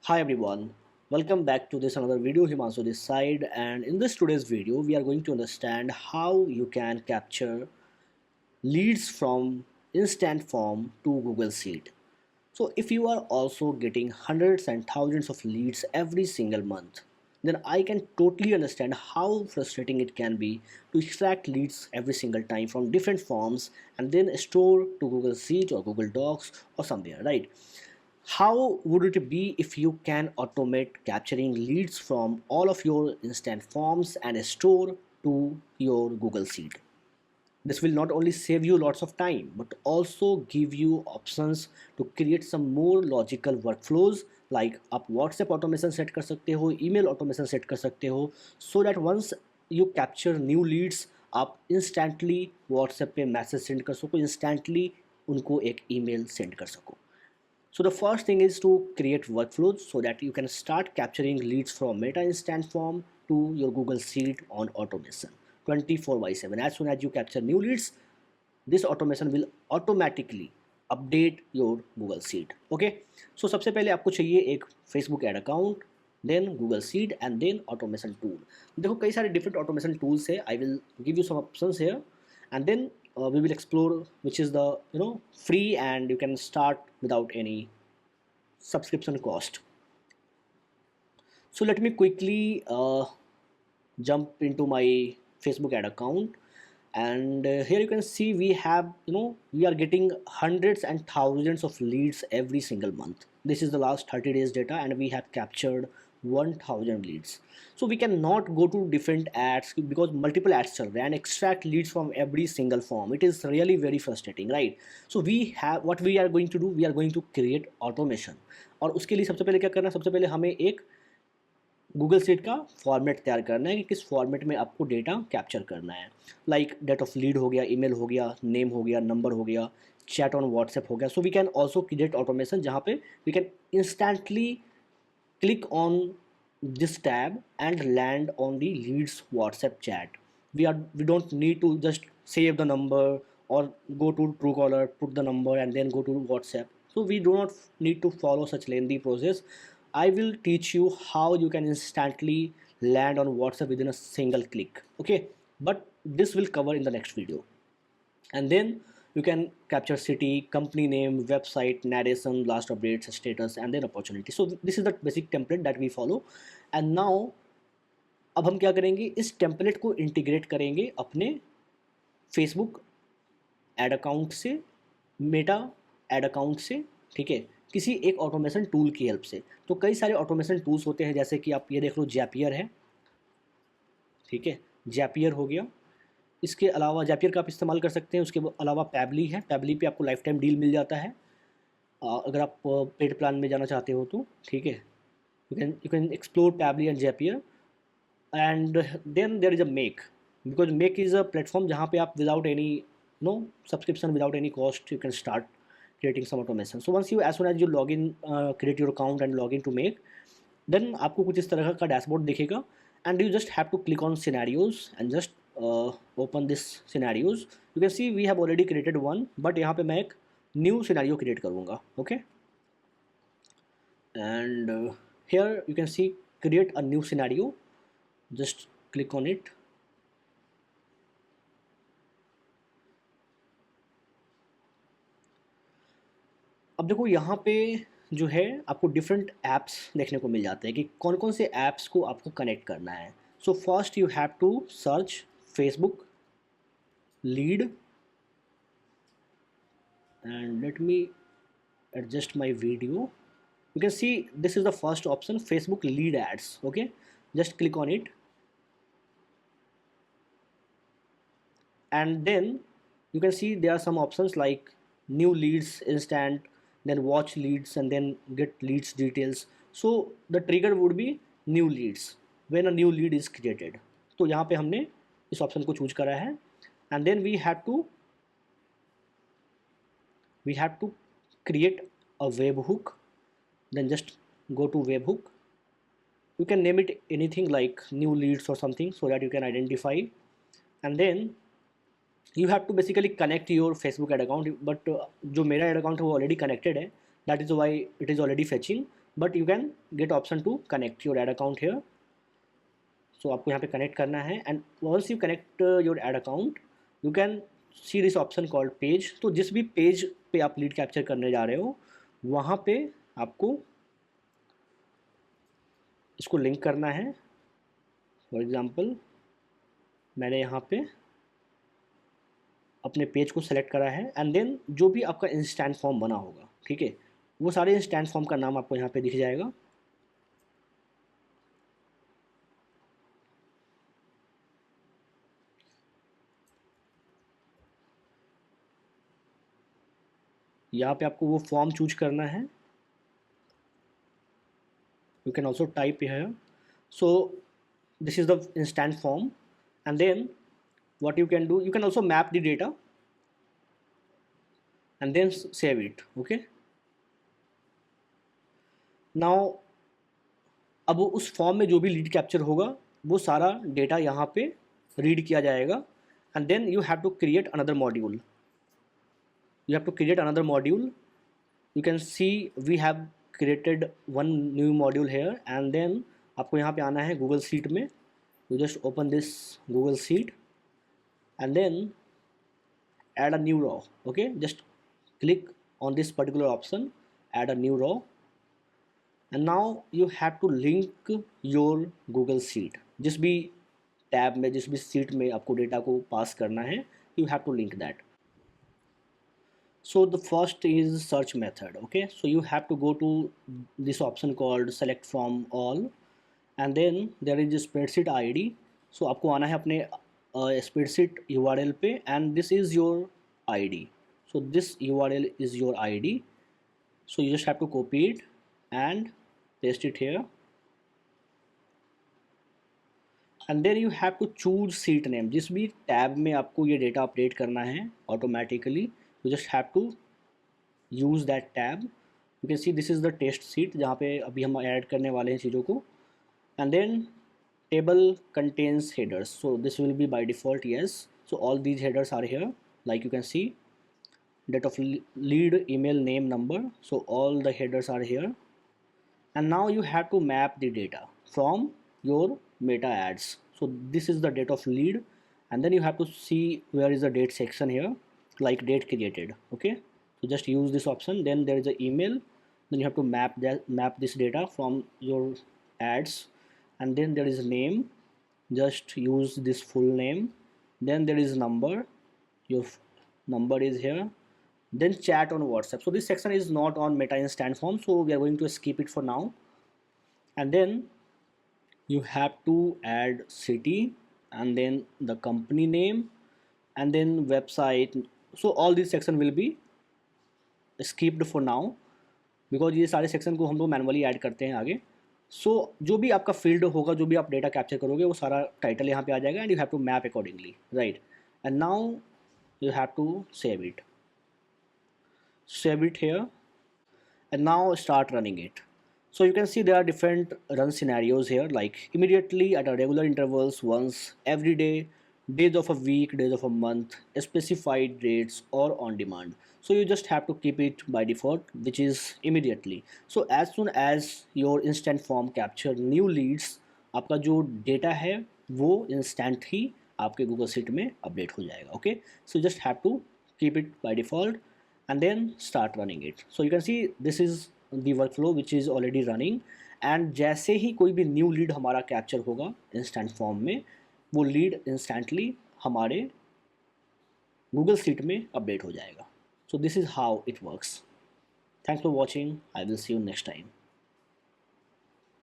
Hi everyone, welcome back to this another video. Himanshu this side, and in this today's video we are going to understand how you can capture leads from instant form to Google Sheet. So if you are also getting hundreds and thousands of leads every single month, then I can totally understand how frustrating it can be to extract leads every single time from different forms and then store to Google Sheet or Google Docs or somewhere, right? How would it be if you can automate capturing leads from all of your instant forms and store to your Google Sheet? This will not only save you lots of time but also give you options to create some more logical workflows like आप WhatsApp automation set कर सकते हो, email automation set कर सकते हो, so that once you capture new leads आप instantly WhatsApp पे message send कर सको, instantly उनको एक email सेंड कर सको. So the first thing is to create workflows so that you can start capturing leads from Meta Instant Form to your Google Sheet on automation 24/7. As soon as you capture new leads, this automation will automatically update your Google Sheet. Okay. So सबसे पहले आपको चाहिए एक Facebook ad account, then Google Sheet and then automation tool. देखो कई सारे different automation tools है. I will give you some options here, and then we will explore which is the free and you can start without any subscription cost. So let me quickly jump into my Facebook ad account, and here you can see we have we are getting hundreds and thousands of leads every single month. This is the last 30 days data and we have captured 1000 leads. So we cannot go to different ads because multiple ads chal rahe and extract leads from every single form. It is really very frustrating, right? So we have what we are going to do, we are going to create automation. और उसके लिए सबसे पहले क्या करना है, सबसे पहले हमें एक गूगल शीट का फॉर्मेट तैयार करना है कि किस फॉर्मेट में आपको डेटा कैप्चर करना है. लाइक डेट ऑफ लीड हो गया, ईमेल हो गया, नेम हो गया, नंबर हो गया, चैट ऑन व्हाट्सएप हो गया. So we can also create automation जहाँ पे we can instantly click on this tab and land on the leads WhatsApp chat. We don't need to just save the number or go to Truecaller, put the number and then go to WhatsApp. So we do not need to follow such lengthy process. I will teach you how you can instantly land on WhatsApp within a single click. Okay, but this will cover in the next video. And then you can capture city, company name, website, narration, last updates, status and then opportunity. So this is the basic template that we follow. And now अब हम क्या करेंगे, इस template को integrate करेंगे अपने Facebook ad account से, Meta ad account से, ठीक है, किसी एक ऑटोमेशन टूल की हेल्प से. तो कई सारे ऑटोमेशन टूल्स होते हैं, जैसे कि आप ये देख लो, जैपियर है, ठीक है, जैपियर हो गया. इसके अलावा जैपियर का आप इस्तेमाल कर सकते हैं. उसके अलावा पैबली है, पैबली पे आपको लाइफ टाइम डील मिल जाता है अगर आप पेड प्लान में जाना चाहते हो तो, ठीक है. You can explore Pabbly and Zapier. And then there is a Make, because Make is a platform जहाँ पे आप without any subscription, without any cost, you can start creating some automation. So once you, as soon as you log in, create your account and log in to make, then आपको कुछ इस तरह का dashboard दिखेगा and you just have to click on scenarios and just open this scenarios. You can see we have already created one, but यहाँ पे मैं एक new scenario create करूँगा. Okay, and here you can see create a new scenario. Just click on it. अब देखो यहाँ पे जो है आपको डिफरेंट ऐप्स देखने को मिल जाते हैं कि कौन कौन से ऐप्स को आपको कनेक्ट करना है. So first you have to search Facebook lead and let me adjust my video. You can see this is the first option, Facebook lead ads. Okay, just click on it and then you can see there are some options like new leads, instant, then watch leads and then get leads details. So the trigger would be new leads when a new lead is created. तो यहाँ पे हमने इस option को choose करा है and then we have to create a webhook. Then just go to webhook. You can name it anything like new leads or something so that you can identify. And then you have to basically connect your Facebook ad account, but जो मेरा ad account है वो already connected है, that is why it is already fetching. But you can get option to connect your ad account here. So आपको यहाँ पे connect करना है, and once you connect your ad account you can see this option called page. तो जिस भी page पे आप लीड कैप्चर करने जा रहे हो वहाँ पे आपको इसको लिंक करना है. फॉर एग्ज़ाम्पल मैंने यहाँ पे अपने पेज को सेलेक्ट करा है, एंड देन जो भी आपका इंस्टेंट फॉर्म बना होगा, ठीक है, वो सारे इंस्टेंट फॉर्म का नाम आपको यहाँ पे दिख जाएगा. यहाँ पे आपको वो फॉर्म चूज करना है. You can also type here. So this is the instant form, and then what you can do, you can also map the data and then save it. Okay, now अब उस form में जो भी lead capture होगा वो सारा data यहाँ पे रीड किया जाएगा, and then you have to create another module. You have to create another module. You can see we have created one new module here, and then आपको यहाँ पे आना है गूगल शीट में. You just open this Google Sheet and then add a new row. Okay, just click on this particular option, add a new row, and now you have to link your Google Sheet. जिस भी tab में, जिस भी seat में आपको data को पास करना है, you have to link that. So the first is search method. Okay, so you have to go to this option called select from all, and then there is a spreadsheet id. So आपको आना है अपने spreadsheet url पे, and this is your id. So this url is your id, so you just have to copy it and paste it here, and then you have to choose sheet name. जिस भी tab में आपको ये data update करना है automatically, you just have to use that tab. You can see this is the test sheet जहाँ पे अभी हम ऐड करने वाले हैं चीज़ों को, and then table contains headers, so this will be by default yes. So all these headers are here, like you can see date of lead, email, name, number, so all the headers are here. And now you have to map the data from your meta ads. So this is the date of lead, and then you have to see where is the date section here, like date created. Okay, so just use this option. Then there is an email, then you have to map this data from your ads, and then there is a name, just use this full name. Then there is number, your number is here. Then chat on WhatsApp. So this section is not on meta instant form, so we are going to skip it for now. And then you have to add city, and then the company name, and then website. So all these section will be skipped for now, because ये सारे section को हम लोग manually add करते हैं आगे. सो जो भी आपका फील्ड होगा, जो भी आप डेटा कैप्चर करोगे, वो सारा टाइटल यहाँ पे आ जाएगा, and you have to map accordingly, right. And now you have to save it. Save it here, and now start running it. So you can see there are different run scenarios here, like immediately, at a regular intervals, once, every day, days of a week, days of a month, specified dates, or on demand. So you just have to keep it by default, which is immediately. So as soon as your instant form capture new leads, आपका जो data है वो instant ही आपके Google Sheet में update हो जाएगा. Okay, so just have to keep it by default and then start running it. So you can see this is the workflow which is already running, and जैसे ही कोई भी new lead हमारा capture होगा instant form में, वो lead instantly हमारे Google sheet में update हो जाएगा. So this is how it works. Thanks for watching. I will see you next time.